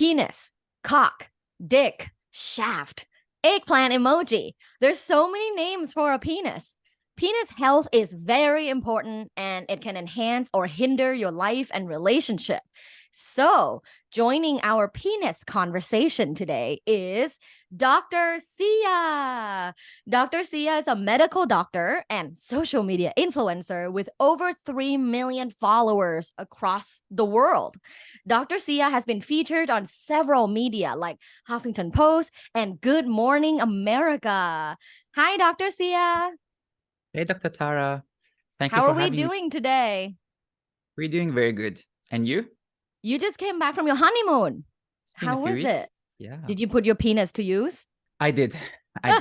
penis, cock, dick, shaft, eggplant emoji. There's so many names for a penis. Penis health is very important and it can enhance or hinder your life and relationship. So, joining our penis conversation today is Dr. Sia. Dr. Sia is a medical doctor and social media influencer with over 3 million followers across the world. Dr. Sia has been featured on several media like Huffington Post and Good Morning America. Hi, Dr. Sia. Hey, Dr. Tara. Thank you How for are we having me. doing today? We're doing very good. And you? You just came back from your honeymoon. It's been a How few was weeks. it? Yeah. Did you put your penis to use? I did. I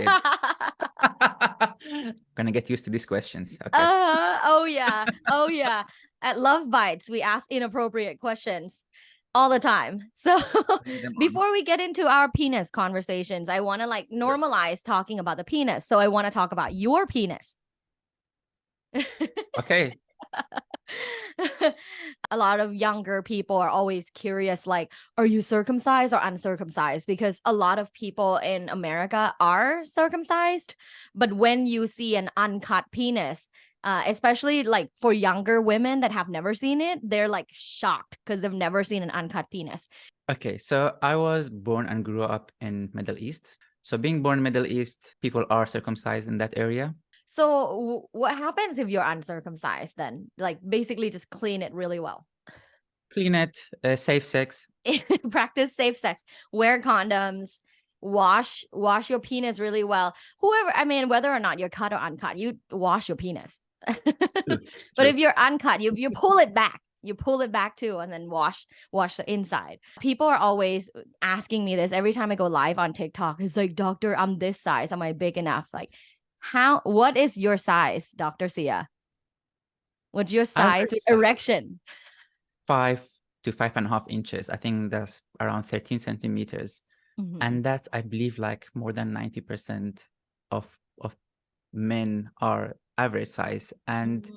did. Gonna get used to these questions. Okay. Oh yeah. Oh yeah. At Luvbites, we ask inappropriate questions all the time. So Bring them on. before we get into our penis conversations, I want to normalize talking about the penis. So I want to talk about your penis. Okay. A lot of younger people are always curious, like, are you circumcised or uncircumcised? Because a lot of people in America are circumcised, but when you see an uncut penis, especially like for younger women that have never seen it, they're like shocked because they've never seen an uncut penis. Okay. So I was born and grew up in Middle East. So being born in Middle East, people are circumcised in that area. So what happens if you're uncircumcised then? Like basically just clean it really well. Clean it, safe sex. Practice safe sex, wear condoms, wash your penis really well. Whether or not you're cut or uncut, you wash your penis. But if you're uncut, you pull it back. You pull it back too, and then wash the inside. People are always asking me this every time I go live on TikTok. It's like, doctor, I'm this size. Am I big enough? Like, what is your size, Dr. Sia? What's your size with erection? 5 to 5.5 inches. I think that's around 13 centimeters. Mhm. And that's, I believe, like more than 90% of men are average size. And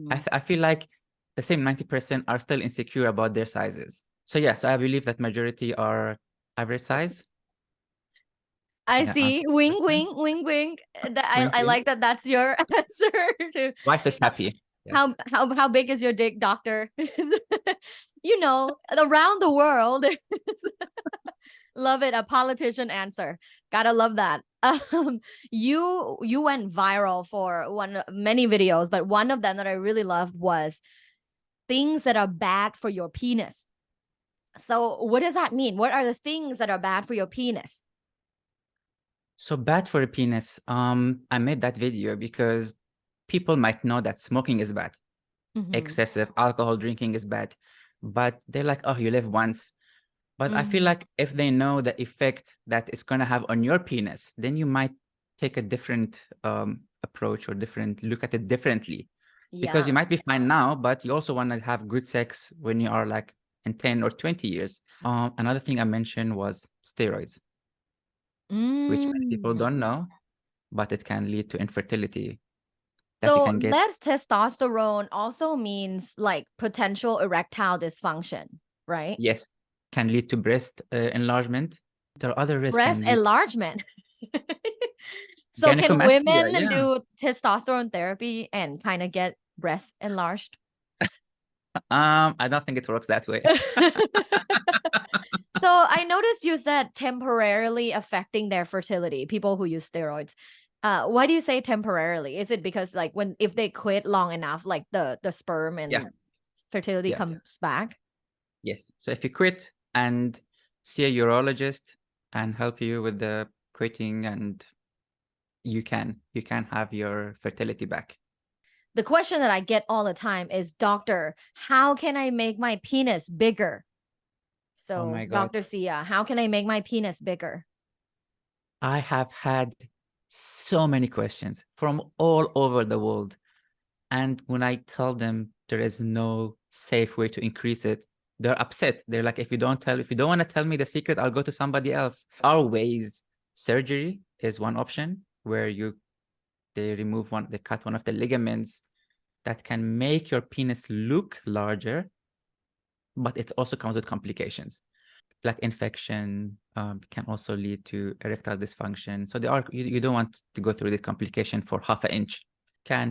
I feel like the same 90% are still insecure about their sizes. So yeah, so I believe that majority are average size. I Yeah, see. answer. Wink, wink, wink, wink. I like that. That's your answer to Wife is happy. Yeah. how big is your dick, doctor? Around the world. Love it. A politician answer. Gotta love that. You went viral for many videos, but one of them that I really loved was things that are bad for your penis. So what does that mean? What are the things that are bad for your penis? So bad for a penis. I made that video because people might know that smoking is bad. Mhm. Excessive alcohol drinking is bad. But they're like, oh, you live once. But I feel like if they know the effect that it's going to have on your penis, then you might take a different approach or look at it differently. Because you Yeah. might be fine now, but you also want to have good sex when you are like in 10 or 20 years. Another thing I mentioned was steroids, which many people don't know, but it can lead to infertility. That you So can get. less testosterone also means like potential erectile dysfunction, right? Yes, can lead to breast enlargement. There are other risks. Breast enlargement. So can Gynecomastia, women yeah. do testosterone therapy and kind of get breast enlarged? I don't think it works that way. So I noticed you said temporarily affecting their fertility, people who use steroids. Why do you say temporarily? Is it because like if they quit long enough, like the sperm and fertility comes back? Yes. So if you quit and see a urologist and help you with the quitting, and you can have your fertility back. The question that I get all the time is, doctor, how can I make my penis bigger? Oh So, my God. Dr. Sia, how can I make my penis bigger? I have had so many questions from all over the world. And when I tell them there is no safe way to increase it, they're upset. They're like, if you don't want to tell me the secret, I'll go to somebody else. Our ways, surgery is one option where they cut one of the ligaments that can make your penis look larger, but it also comes with complications. like infection, can also lead to erectile dysfunction. So you don't want to go through the complication for half an inch.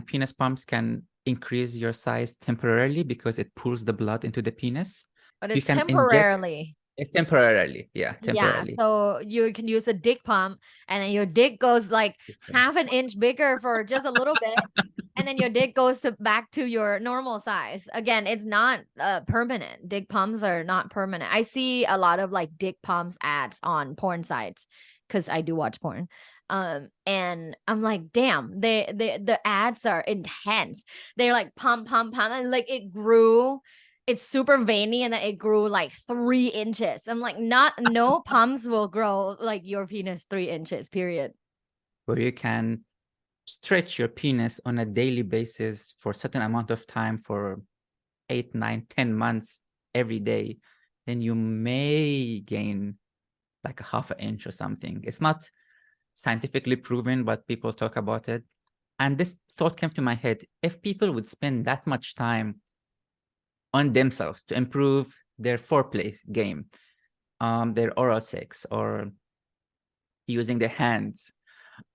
Penis pumps can increase your size temporarily because it pulls the blood into the penis. But You it's can inject temporarily. it temporarily. Yeah, Yeah, temporarily. so you can use a dick pump and then your dick goes like Different. half an inch bigger for just a little bit. And then your dick goes back to your normal size. Again, it's not permanent. Dick pumps are not permanent. I see a lot of like dick pumps ads on porn sites because I do watch porn. And I'm like, damn, the ads are intense. They're like pump, pump, pump, and like it grew. It's super veiny and then it grew like 3 inches. I'm like, no pumps will grow like your penis 3 inches, period. Where you can stretch your penis on a daily basis for a certain amount of time for 8, 9, 10 months every day, then you may gain like a half an inch or something. It's not scientifically proven, but people talk about it. And this thought came to my head: if people would spend that much time on themselves to improve their foreplay game, their oral sex, or using their hands,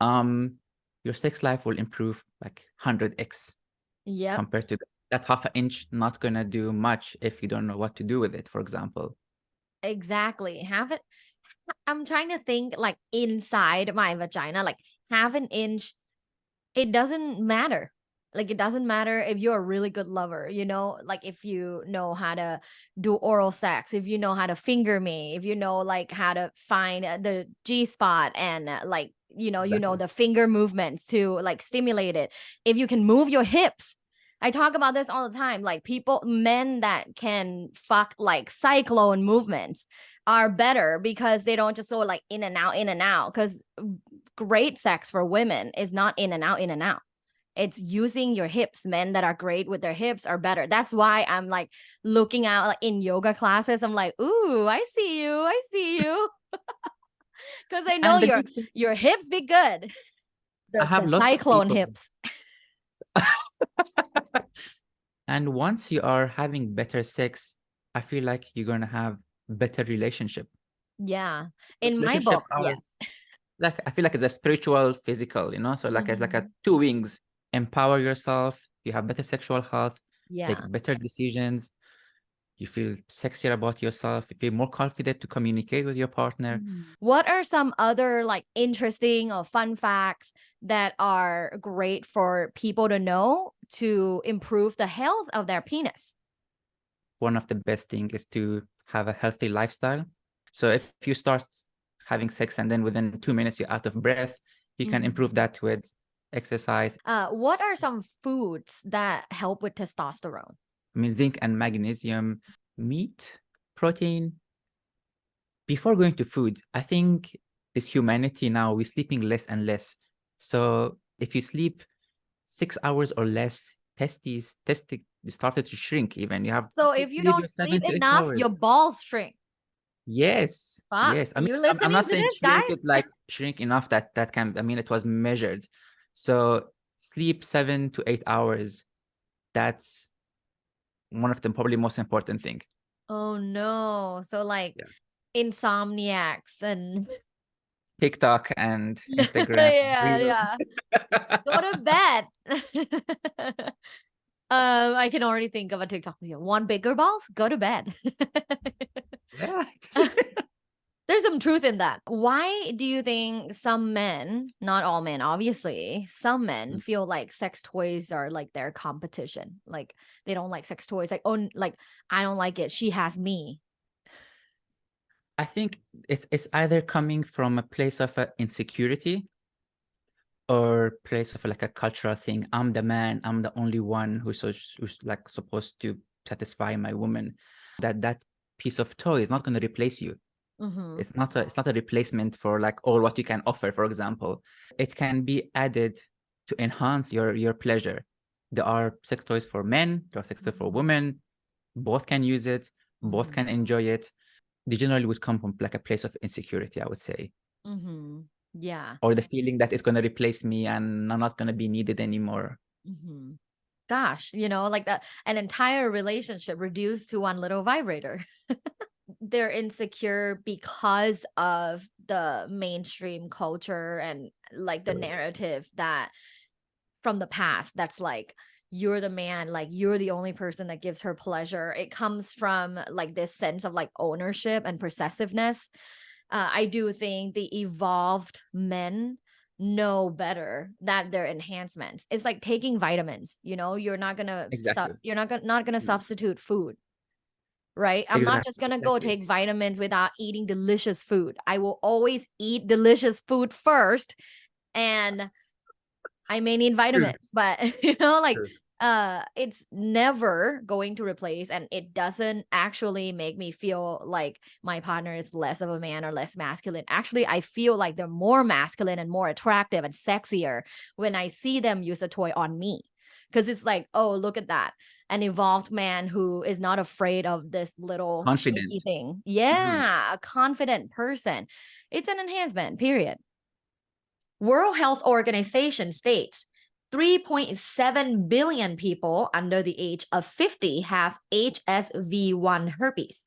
your sex life will improve like 100x Yep, compared to that half an inch. Not gonna do much if you don't know what to do with it, for example. exactly. Have it. I'm trying to think like inside my vagina, like half an inch. It doesn't matter. Like it doesn't matter if you're a really good lover, like if you know how to do oral sex, if you know how to finger me, if you know like how to find the G spot and like Exactly. the finger movements to like stimulate it. If you can move your hips. I talk about this all the time. Like men that can fuck like cyclone movements are better because they don't just go like in and out, in and out. Because great sex for women is not in and out, in and out. It's using your hips. Men that are great with their hips are better. That's why I'm like looking out like in yoga classes. I'm like, ooh, I see you. I see you. Because I know And the good thing, your hips be good. I The have lots of cyclone people. hips. And once you are having better sex, I feel like you're gonna have better relationship. Yeah. Those In my relationships book, are yes. like, I feel like it's a spiritual, physical, so like it's like a Mhm. two wings. Empower yourself, you have better sexual health, take Yeah. better decisions, you feel sexier about yourself, you feel more confident to communicate with your partner. What are some other like interesting or fun facts that are great for people to know to improve the health of their penis? One of the best things is to have a healthy lifestyle. So if you start having sex and then within 2 minutes you're out of breath, you can improve that with exercise. What are some foods that help with testosterone? I mean, zinc and magnesium, meat, protein. Before going to food, I think this humanity now, we're sleeping less and less. So if you sleep 6 hours or less, testes started to shrink. Even you have So to if you sleep don't your sleep 7 to 8 enough, your hours. balls shrink. Yes, Fuck. yes. I mean, You I'm listening not to saying this, shrink guys? it like shrink enough that can. I mean, it was measured. So sleep 7 to 8 hours. That's one of the probably most important thing. Oh no. So like Yeah. insomniacs and TikTok and Instagram yeah, reels. yeah. Go to bed. I can already think of a TikTok video. Want bigger balls? Go to bed. Yeah. There's some truth in that. Why do you think some men, not all men, obviously, some men feel like sex toys are like their competition? Like they don't like sex toys. Like, oh, like I don't like it. She has me. I think it's either coming from a place of insecurity or place of like a cultural thing. I'm the man. I'm the only one who's like supposed to satisfy my woman. That piece of toy is not going to replace you. Mm-hmm. It's not a replacement for like all what you can offer. For example, it can be added to enhance your pleasure. There are sex toys for men. There are sex toys for women. Both can use it. Both Mm-hmm. can enjoy it. They generally would come from like a place of insecurity, I would say, Mm-hmm. Yeah. or the feeling that it's going to replace me and I'm not going to be needed anymore. Mm-hmm. Gosh, like that, an entire relationship reduced to one little vibrator. they're insecure because of the mainstream culture and like the narrative that from the past that's like you're the man, like you're the only person that gives her pleasure. It comes from like this sense of like ownership and possessiveness. I do think the evolved men know better that they're enhancements. It's like taking vitamins, you know, you're not gonna Exactly. not gonna Mm. substitute food, right? I'm not just Exactly. gonna go Exactly. take vitamins without eating delicious food. I will always eat delicious food first, and I may need True. vitamins, but you know, like True. it's never going to replace, and it doesn't actually make me feel like my partner is less of a man or less masculine. Actually, I feel like they're more masculine and more attractive and sexier when I see them use a toy on me. Because it's like, oh, look at that. An evolved man who is not afraid of this little shaky Confident. thing. Mhm. Yeah, a confident person. It's an enhancement, period. World Health Organization states 3.7 billion people under the age of 50 have HSV1 herpes,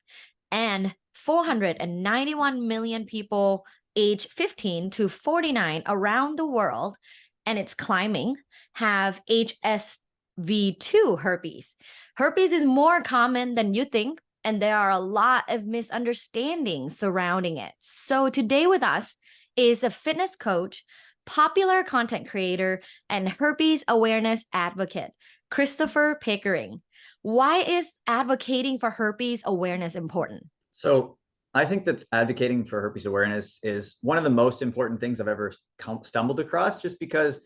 and 491 million people age 15 to 49 around the world, and it's climbing, have HSV2 herpes. Herpes is more common than you think, and there are a lot of misunderstandings surrounding it. So, today with us is a fitness coach, popular content creator, and herpes awareness advocate, Christopher Pickering. Why is advocating for herpes awareness important? So I think that advocating for herpes awareness is one of the most important things I've ever stumbled across, just because,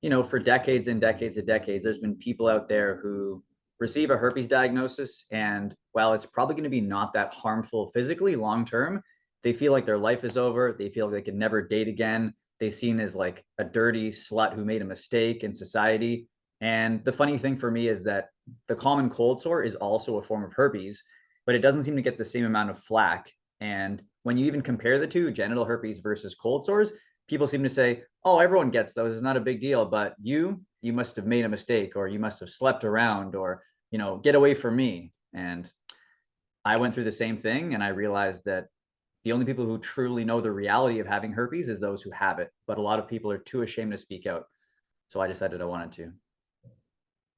for decades and decades and decades, there's been people out there who receive a herpes diagnosis. And while it's probably going to be not that harmful physically long term, they feel like their life is over. They feel like they can never date again. They seen as like a dirty slut who made a mistake in society. And the funny thing for me is that the common cold sore is also a form of herpes, but it doesn't seem to get the same amount of flack. And when you even compare the two, genital herpes versus cold sores, people seem to say, oh, everyone gets those. It's not a big deal. But you must have made a mistake, or you must have slept around, or, get away from me. And I went through the same thing. And I realized that the only people who truly know the reality of having herpes is those who have it. But a lot of people are too ashamed to speak out. So I decided I wanted to.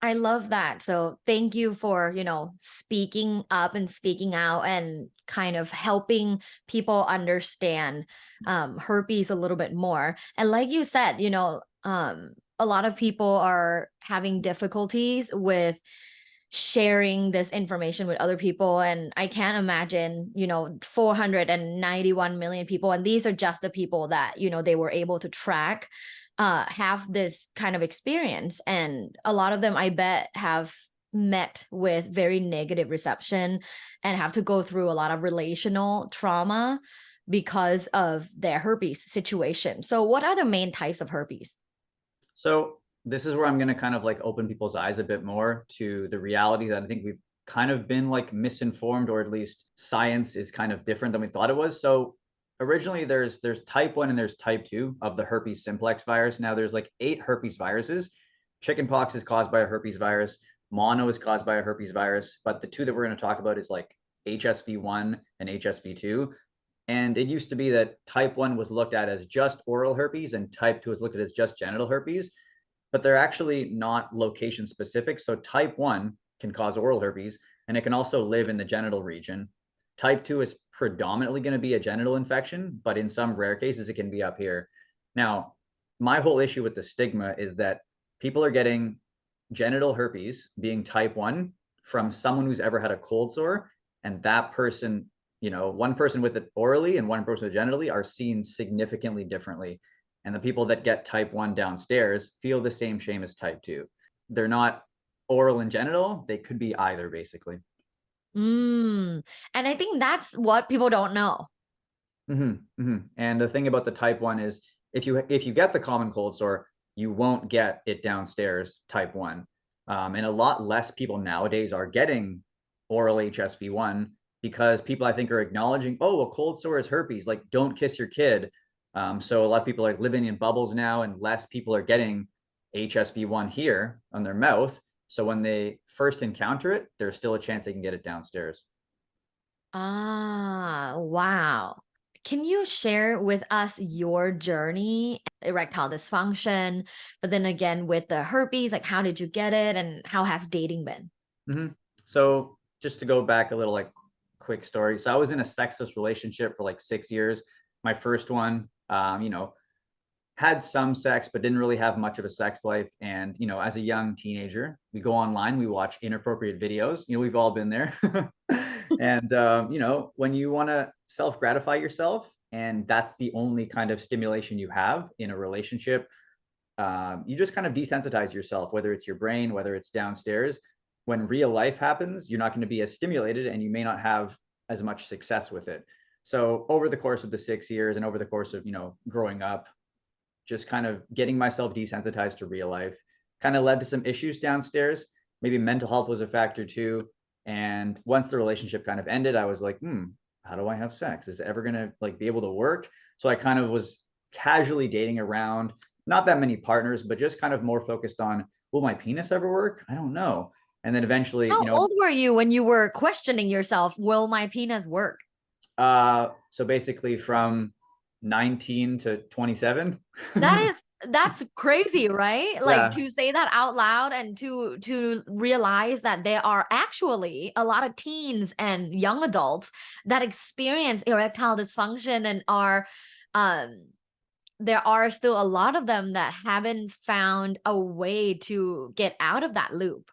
I love that. So thank you for, speaking up and speaking out and kind of helping people understand herpes a little bit more. And like you said, a lot of people are having difficulties with sharing this information with other people. And I can't imagine, 491 million people, and these are just the people that, they were able to track, have this kind of experience. And a lot of them, I bet, have met with very negative reception and have to go through a lot of relational trauma because of their herpes situation. So, what are the main types of herpes? So this is where I'm going to kind of like open people's eyes a bit more to the reality that I think we've kind of been like misinformed, or at least science is kind of different than we thought it was. So originally there's type 1 and there's type 2 of the herpes simplex virus. Now there's like 8 herpes viruses. Chickenpox is caused by a herpes virus. Mono is caused by a herpes virus. But the two that we're going to talk about is like HSV1 and HSV2. And it used to be that type 1 was looked at as just oral herpes and type 2 was looked at as just genital herpes, but they're actually not location specific. So type 1 can cause oral herpes, and it can also live in the genital region. Type 2 is predominantly going to be a genital infection, but in some rare cases, it can be up here. Now, my whole issue with the stigma is that people are getting genital herpes being type 1 from someone who's ever had a cold sore, and that person, one person with it orally and one person with it genitally are seen significantly differently. And the people that get type 1 downstairs feel the same shame as type 2. They're not oral and genital, they could be either, basically. And I think that's what people don't know. And the thing about the type 1 is if you get the common cold sore, you won't get it downstairs, type 1. And a lot less people nowadays are getting oral HSV1 because people, I think, are acknowledging, oh, a cold sore is herpes, like don't kiss your kid. So a lot of people are living in bubbles now, and less people are getting HSV1 here on their mouth. So when they first encounter it, there's still a chance they can get it downstairs. Ah, wow. Can you share with us your journey, erectile dysfunction, but then again with the herpes, like how did you get it and how has dating been? So just to go back a little, like quick story. So I was in a sexless relationship for like 6 years. My first one, had some sex, but didn't really have much of a sex life. And, as a young teenager, we go online, we watch inappropriate videos. We've all been there. And, when you want to self gratify yourself, and that's the only kind of stimulation you have in a relationship, you just kind of desensitize yourself, whether it's your brain, whether it's downstairs. When real life happens, you're not going to be as stimulated and you may not have as much success with it. So over the course of the 6 years and over the course of, growing up, just kind of getting myself desensitized to real life kind of led to some issues downstairs. Maybe mental health was a factor too. And once the relationship kind of ended, I was like, how do I have sex? Is it ever gonna be able to work? So I kind of was casually dating around, not that many partners, but just kind of more focused on, will my penis ever work? I don't know. And then eventually, How old were you when you were questioning yourself, will my penis work? So basically from 19 to 27. That's crazy, right? Like Yeah. to say that out loud and to realize that there are actually a lot of teens and young adults that experience erectile dysfunction and are um there are still a lot of them that haven't found a way to get out of that loop.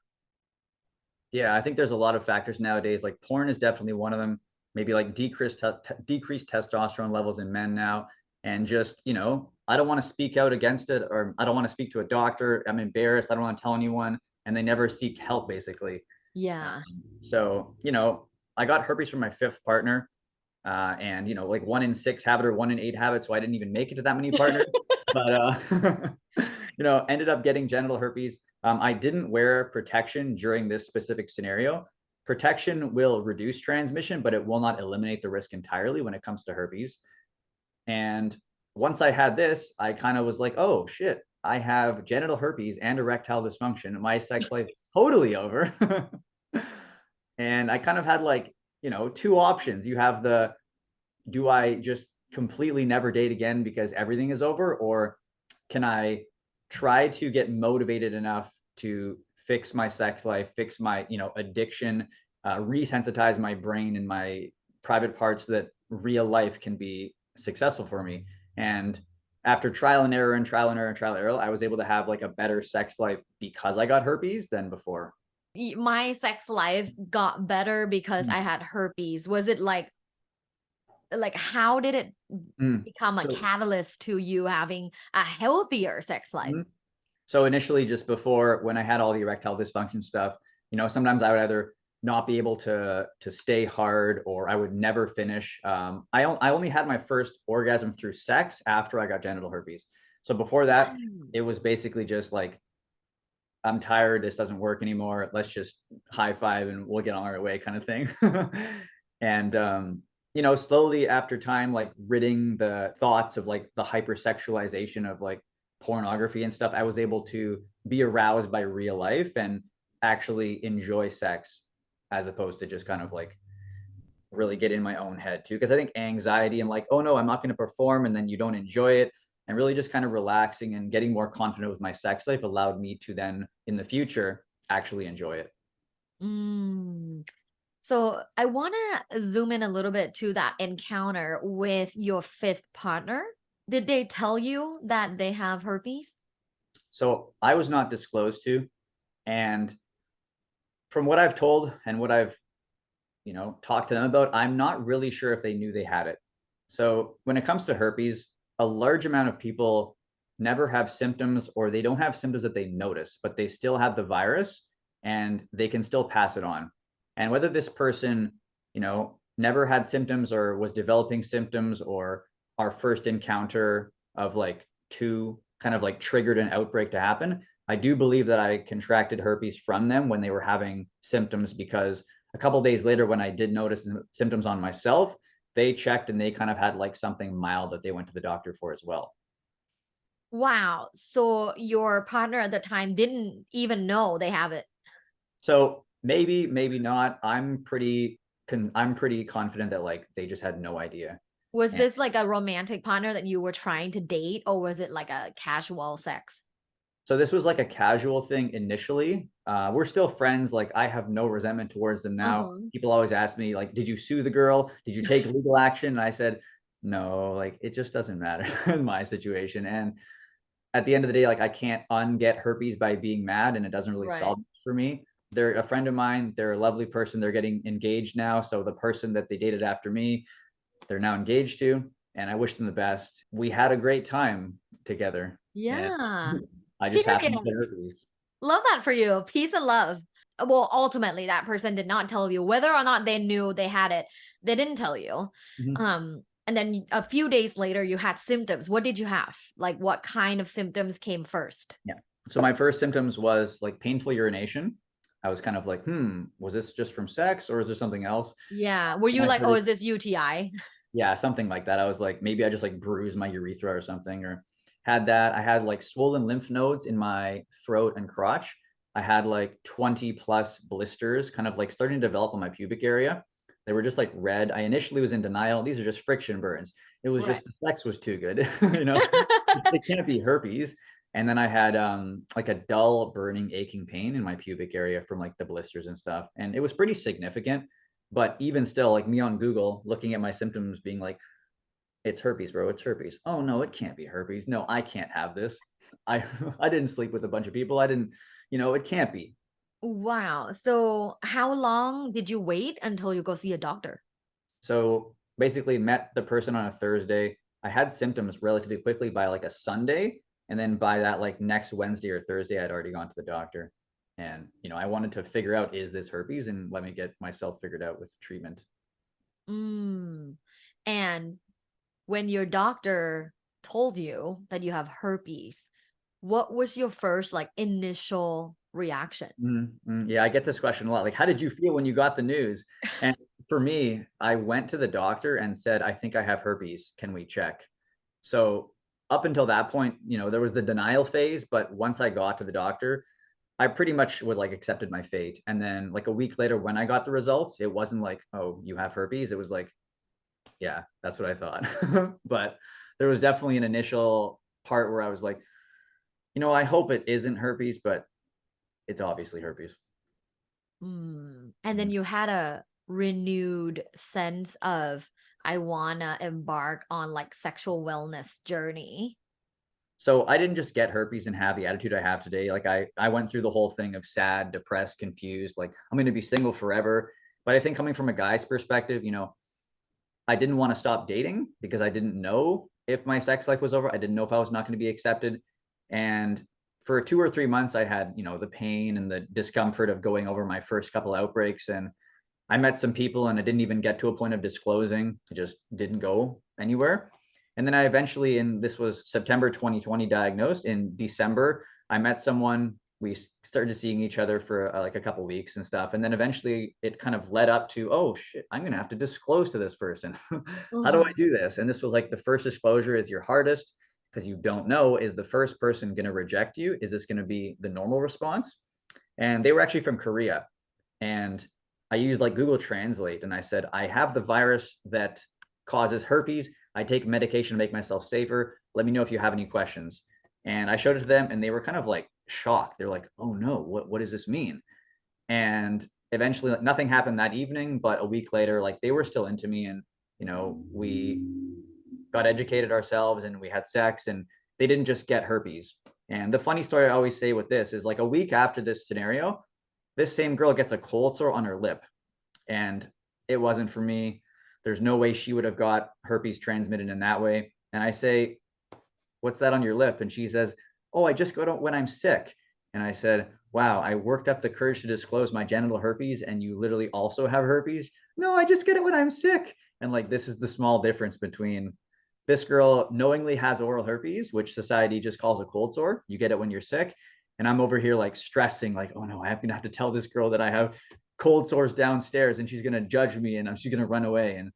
Yeah, I think there's a lot of factors nowadays. Like porn is definitely one of them. Maybe like decreased testosterone levels in men now, and just I don't want to speak out against it, or I don't want to speak to a doctor. I'm embarrassed. I don't want to tell anyone, and they never seek help basically. Yeah. So I got herpes from my fifth partner, and like 1 in 6 have it or 1 in 8 have it. So I didn't even make it to that many partners, but ended up getting genital herpes. I didn't wear protection during this specific scenario. Protection will reduce transmission, but it will not eliminate the risk entirely when it comes to herpes. And once I had this, I kind of was like, oh shit, I have genital herpes and erectile dysfunction. My sex life is totally over. And I kind of had two options. You have the, do I just completely never date again because everything is over? Or can I try to get motivated enough to fix my sex life, fix my, addiction, resensitize my brain and my private parts so that real life can be successful for me? And after trial and error and trial and error and trial and error, I was able to have a better sex life because I got herpes than before. My sex life got better because I had herpes. Was it like how did it become a So, catalyst to you having a healthier sex life? So initially, just before, when I had all the erectile dysfunction stuff, sometimes I would either not be able to stay hard, or I would never finish. I only had my first orgasm through sex after I got genital herpes. So before that, it was basically just like, I'm tired, this doesn't work anymore, let's just high five and we'll get on our way kind of thing. And slowly after time, like ridding the thoughts of like the hypersexualization of like pornography and stuff, I was able to be aroused by real life and actually enjoy sex, as opposed to just kind of like really get in my own head too. Because I think anxiety and like, oh no, I'm not going to perform, and then you don't enjoy it, and really just kind of relaxing and getting more confident with my sex life allowed me to then in the future actually enjoy it. So I want to zoom in a little bit to that encounter with your fifth partner. Did they tell you that they have herpes? So I was not disclosed to, and from what I've told and what I've talked to them about, I'm not really sure if they knew they had it. So when it comes to herpes, a large amount of people never have symptoms, or they don't have symptoms that they notice, but they still have the virus and they can still pass it on. And whether this person, never had symptoms or was developing symptoms, or our first encounter of like two kind of like triggered an outbreak to happen, I do believe that I contracted herpes from them when they were having symptoms, because a couple days later, when I did notice symptoms on myself, they checked and they kind of had like something mild that they went to the doctor for as well. Wow. So your partner at the time didn't even know they have it. So maybe, maybe not. I'm pretty I'm pretty confident that like they just had no idea. Was And this like a romantic partner that you were trying to date, or was it like a casual sex? so this was like a casual thing initially. We're still friends. Like I have no resentment towards them now. Uh-huh. People always ask me like, did you sue the girl? Did you take legal action? And I said, no, like it just doesn't matter in my situation. And at the end of the day, like I can't unget herpes by being mad, and it doesn't really Right. solve it for me. They're a friend of mine. They're a lovely person. They're getting engaged now. So the person that they dated after me, they're now engaged to, and I wish them the best. We had a great time together. And Yeah. I just happened to Period. get herpes. Love that for you. Peace and love. Well, ultimately, that person did not tell you whether or not they knew they had it. They didn't tell you. Mhm. And then a few days later, you had symptoms. What did you have? Like, what kind of symptoms came first? Yeah. So my first symptoms was like painful urination. I was kind of like, was this just from sex or is there something else? Yeah. Were And you I like, oh, started, is this UTI? yeah, something like that. I was like, maybe I just like bruised my urethra or something, or had that. I had like swollen lymph nodes in my throat and crotch. I had like 20 plus blisters kind of like starting to develop on my pubic area. They were just like red. I initially was in denial. These are just friction burns. It was Right. just the sex was too good. It can't be herpes. And then I had like a dull burning aching pain in my pubic area from like the blisters and stuff. And it was pretty significant. But even still, like me on Google, looking at my symptoms, being like, it's herpes, bro. It's herpes. Oh no, it can't be herpes. No, I can't have this. I I didn't sleep with a bunch of people. I didn't, it can't be. Wow. So, how long did you wait until you go see a doctor? So basically met the person on a Thursday. I had symptoms relatively quickly by like a Sunday. And then by that like next Wednesday or Thursday, I'd already gone to the doctor. And I wanted to figure out, is this herpes? And let me get myself figured out with treatment. Mm. And when your doctor told you that you have herpes, what was your first like initial reaction? Yeah, I get this question a lot. Like, how did you feel when you got the news? And for me, I went to the doctor and said, I think I have herpes. Can we check? So up until that point, there was the denial phase. But once I got to the doctor, I pretty much was like accepted my fate. And then like a week later, when I got the results, it wasn't like, oh, you have herpes. It was like, yeah, that's what I thought. But there was definitely an initial part where I was like, I hope it isn't herpes, but it's obviously herpes. And then you had a renewed sense of, I wanna embark on like sexual wellness journey. So I didn't just get herpes and have the attitude I have today. Like I went through the whole thing of sad, depressed, confused, like I'm going to be single forever. But I think coming from a guy's perspective, I didn't want to stop dating because I didn't know if my sex life was over. I didn't know if I was not going to be accepted. And for 2 or 3 months, I had, the pain and the discomfort of going over my first couple outbreaks. And I met some people and I didn't even get to a point of disclosing. It just didn't go anywhere. And then I eventually, and this was September 2020 diagnosed. In December, I met someone. We started seeing each other for like a couple weeks and stuff. And then eventually it kind of led up to, oh shit, I'm going to have to disclose to this person. How do I do this? And this was like the first disclosure is your hardest because you don't know, is the first person going to reject you? Is this going to be the normal response? And they were actually from Korea. And I used like Google Translate and I said, I have the virus that causes herpes. I take medication to make myself safer. Let me know if you have any questions. And I showed it to them and they were kind of like shocked. They're like, oh no, what does this mean? And eventually like, nothing happened that evening, but a week later, like they were still into me and, we got educated ourselves and we had sex and they didn't just get herpes. And the funny story I always say with this is like a week after this scenario, this same girl gets a cold sore on her lip and it wasn't for me. There's no way she would have got herpes transmitted in that way. And I say, what's that on your lip? And she says, oh, I just go to when I'm sick. And I said, wow, I worked up the courage to disclose my genital herpes and you literally also have herpes. No, I just get it when I'm sick. And like, this is the small difference between this girl knowingly has oral herpes, which society just calls a cold sore. You get it when you're sick. And I'm over here like stressing, like, oh no, I'm gonna have to tell this girl that I have cold sores downstairs and she's gonna judge me and she's gonna run away. And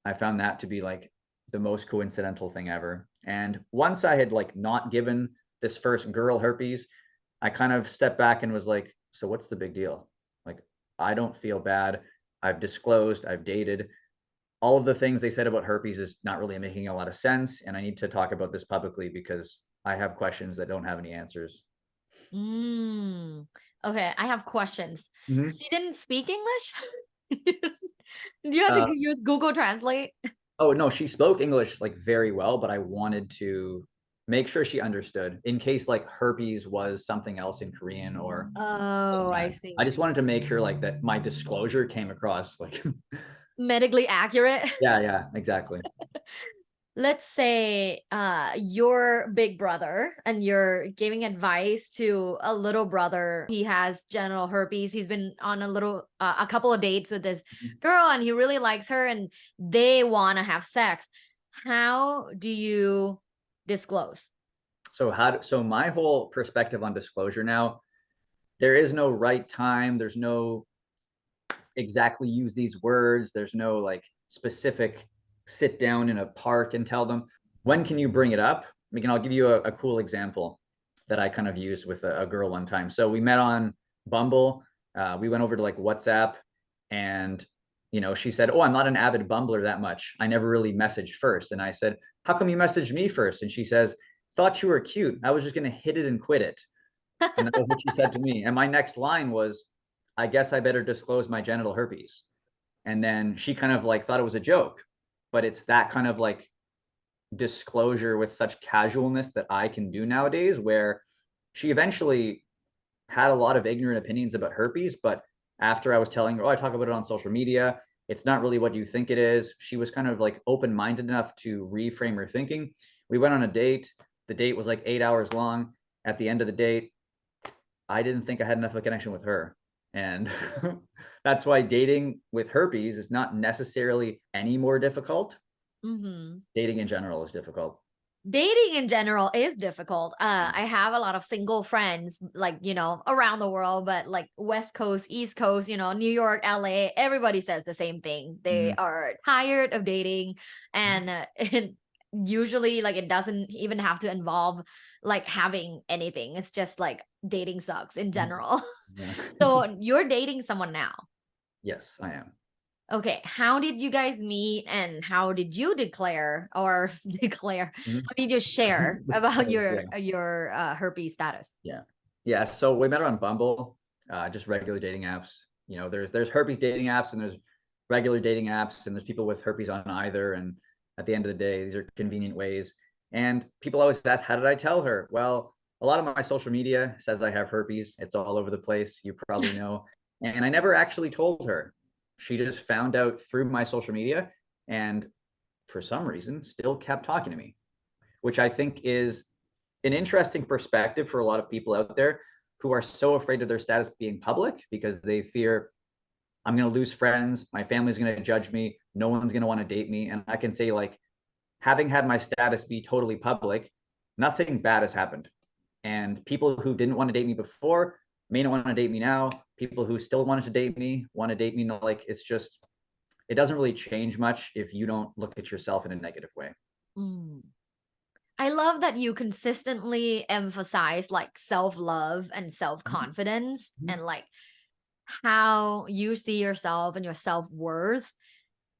I found that to be like the most coincidental thing ever. And once I had like not given this first girl herpes, I kind of stepped back and was like, so what's the big deal? Like, I don't feel bad. I've disclosed, I've dated. All of the things they said about herpes is not really making a lot of sense. And I need to talk about this publicly because I have questions that don't have any answers. Okay, I have questions. Mm-hmm. She didn't speak English? You had to use Google Translate? Oh, no, she spoke English like very well, but I wanted to make sure she understood in case like herpes was something else in Korean or. Oh, I see. I just wanted to make sure like that my disclosure came across like. Medically accurate. Yeah, exactly. Let's say your big brother and you're giving advice to a little brother. He has genital herpes. He's been on a couple of dates with this girl and he really likes her and they want to have sex. How do you disclose? So my whole perspective on disclosure now, there is no right time. There's no exactly use these words. There's no like specific sit down in a park and tell them. When can you bring it up? I'll give you a cool example that I kind of used with a girl one time. So we met on Bumble. We went over to like WhatsApp and, she said, oh, I'm not an avid Bumbler that much. I never really messaged first. And I said, how come you messaged me first? And she says, thought you were cute. I was just going to hit it and quit it. And that was what she said to me. And my next line was, I guess I better disclose my genital herpes. And then she kind of like thought it was a joke, but it's that kind of like disclosure with such casualness that I can do nowadays, where she eventually had a lot of ignorant opinions about herpes. But after I was telling her, oh, I talk about it on social media, it's not really what you think it is. She was kind of like open-minded enough to reframe her thinking. We went on a date. The date was like 8 hours long. At the end of the date, I didn't think I had enough of a connection with her. And that's why dating with herpes is not necessarily any more difficult. Dating in general is difficult. Dating in general is difficult. I have a lot of single friends, like, around the world, but like West Coast, East Coast, New York, LA, everybody says the same thing. They are tired of dating and usually like it doesn't even have to involve like having anything. It's just like dating sucks in general. Yeah. So you're dating someone now? Yes, I am. Okay, how did you guys meet and how did you declare how did you share about your herpes status? Yeah, so we met on Bumble, just regular dating apps. There's herpes dating apps and there's regular dating apps and there's people with herpes on either. And at the end of the day, these are convenient ways. And people always ask, how did I tell her? Well, a lot of my social media says I have herpes. It's all over the place. You probably know. And I never actually told her. She just found out through my social media and for some reason still kept talking to me, which I think is an interesting perspective for a lot of people out there who are so afraid of their status being public because they fear I'm going to lose friends. My family's going to judge me. No one's going to want to date me. And I can say, like, having had my status be totally public, nothing bad has happened. And people who didn't want to date me before may not want to date me now. People who still wanted to date me want to date me. Like, it's just, it doesn't really change much if you don't look at yourself in a negative way. I love that you consistently emphasize like self-love and self-confidence and like how you see yourself and your self-worth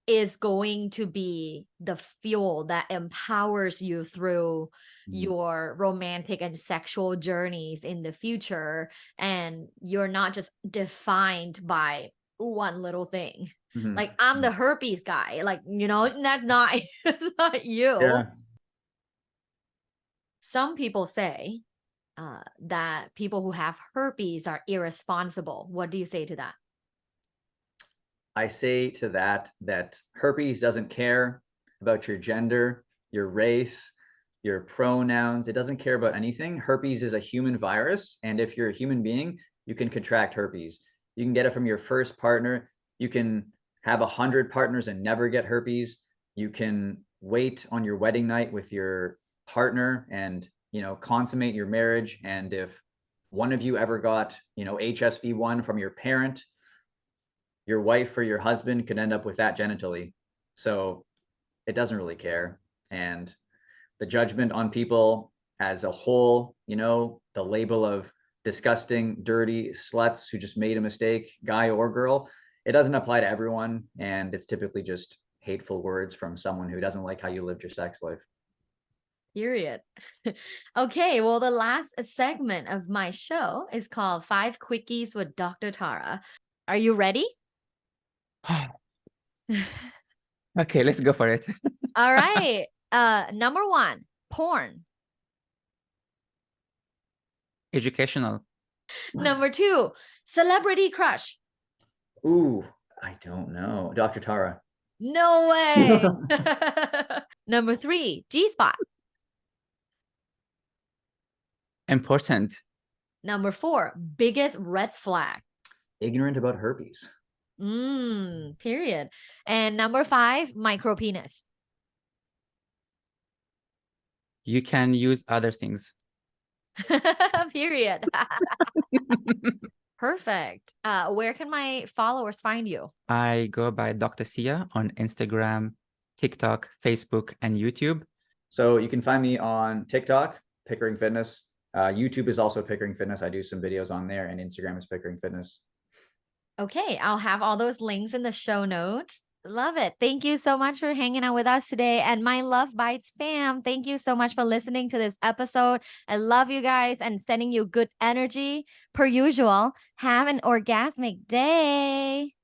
is going to be the fuel that empowers you through your romantic and sexual journeys in the future. And you're not just defined by one little thing. Like, I'm the herpes guy. Like, that's not, that's not you. Yeah. Some people say that people who have herpes are irresponsible. What do you say to that? I say to that herpes doesn't care about your gender, your race, your pronouns. It doesn't care about anything. Herpes is a human virus. And if you're a human being, you can contract herpes. You can get it from your first partner. You can have 100 partners and never get herpes. You can wait on your wedding night with your partner and, consummate your marriage. And if one of you ever got, HSV1 from your parent, your wife or your husband could end up with that genitally. So it doesn't really care. And the judgment on people as a whole, the label of disgusting, dirty sluts who just made a mistake, guy or girl, it doesn't apply to everyone, and it's typically just hateful words from someone who doesn't like how you lived your sex life. Period. Okay, well, the last segment of my show is called 5 Quickies with Dr. Tara. Are you ready? Okay, let's go for it. All right. Number 1, porn. Educational. Number 2, celebrity crush. Ooh, I don't know. Dr. Tara. No way. Number 3, G-spot. Important. Number 4, biggest red flag. Ignorant about herpes. Period. And number 5, micro penis. You can use other things. Period. Perfect. Where can my followers find you? I go by Dr. Sia on Instagram, TikTok, Facebook, and YouTube. So you can find me on TikTok, Pickering Fitness. YouTube is also Pickering Fitness. I do some videos on there, and Instagram is Pickering Fitness. Okay, I'll have all those links in the show notes. Love it. Thank you so much for hanging out with us today. And my Luvbites fam, thank you so much for listening to this episode. I love you guys and sending you good energy. Per usual, have an orgasmic day.